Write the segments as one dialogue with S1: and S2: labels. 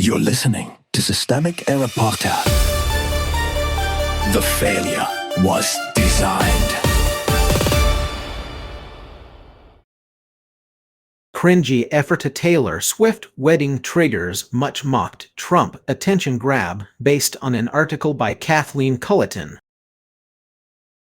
S1: You're listening to Systemic Error Podcast. The failure was designed.
S2: Cringey effort to Taylor Swift wedding triggers much mocked Trump attention grab based on an article by Kathleen Culleton.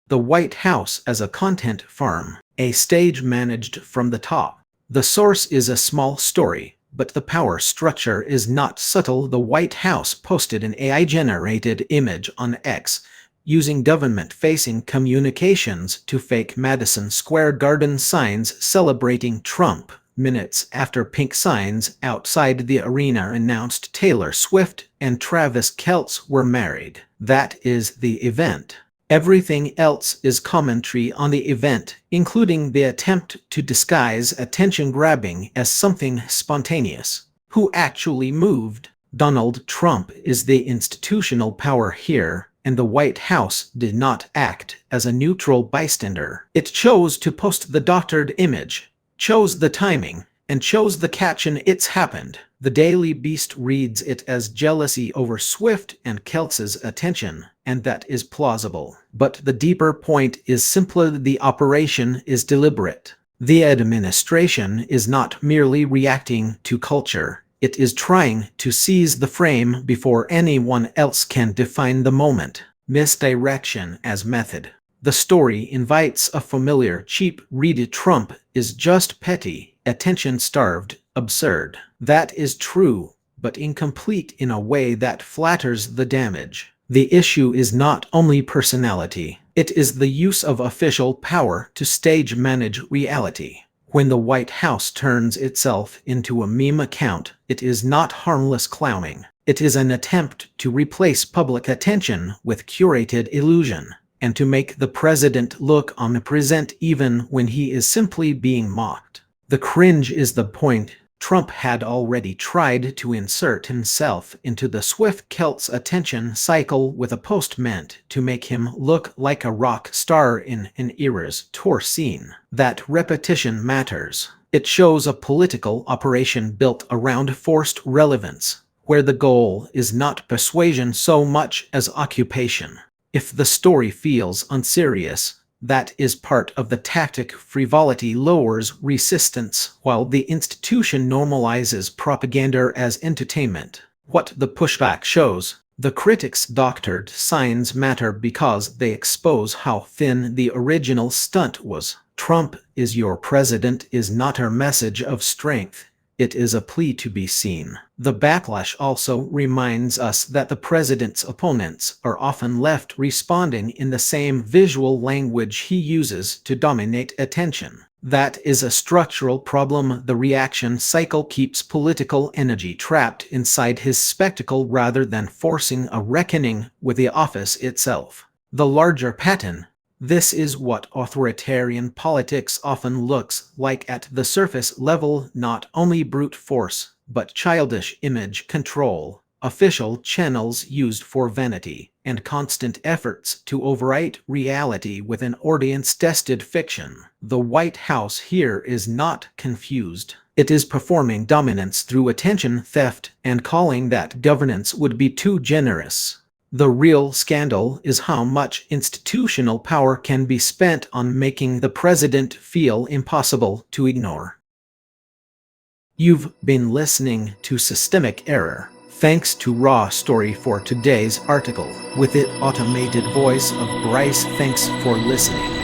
S2: The White House as a content farm, a stage managed from the top. The source is a small story, but the power structure is not subtle. The White House posted an AI-generated image on X, using government-facing communications to fake Madison Square Garden signs celebrating Trump, minutes after pink signs outside the arena announced Taylor Swift and Travis Kelce were married. That is the event. Everything else is commentary on the event, including the attempt to disguise attention-grabbing as something spontaneous. Who actually moved? Donald Trump is the institutional power here, and the White House did not act as a neutral bystander. It chose to post the doctored image, chose the timing, and chose the caption "It's happened." The Daily Beast reads it as jealousy over Swift and Kelce's attention, and that is plausible. But the deeper point is simply the operation is deliberate. The administration is not merely reacting to culture, it is trying to seize the frame before anyone else can define the moment. Misdirection as method. The story invites a familiar cheap read. Trump is just petty, attention-starved, absurd. That is true, but incomplete in a way that flatters the damage. The issue is not only personality, it is the use of official power to stage manage reality. When the White House turns itself into a meme account, it is not harmless clowning. It is an attempt to replace public attention with curated illusion, and to make the president look omnipresent even when he is simply being mocked. The cringe is the point. Trump had already tried to insert himself into the Swift-Kelce attention cycle with a post meant to make him look like a rock star in an Eras tour scene. That repetition matters. It shows a political operation built around forced relevance, where the goal is not persuasion so much as occupation. If the story feels unserious, that is part of the tactic. Frivolity lowers resistance, while the institution normalizes propaganda as entertainment. What the pushback shows: the critics' doctored signs matter because they expose how thin the original stunt was. Trump is your president is not a message of strength. It is a plea to be seen. The backlash also reminds us that the president's opponents are often left responding in the same visual language he uses to dominate attention. That is a structural problem. The reaction cycle keeps political energy trapped inside his spectacle rather than forcing a reckoning with the office itself. The larger pattern. This is what authoritarian politics often looks like at the surface level: not only brute force, but childish image control, official channels used for vanity, and constant efforts to overwrite reality with an audience-tested fiction. The White House here is not confused. It is performing dominance through attention theft and calling that governance would be too generous. The real scandal is how much institutional power can be spent on making the president feel impossible to ignore. You've been listening to Systemic Error. Thanks to Raw Story for today's article, with its automated voice of Bryce. Thanks for listening.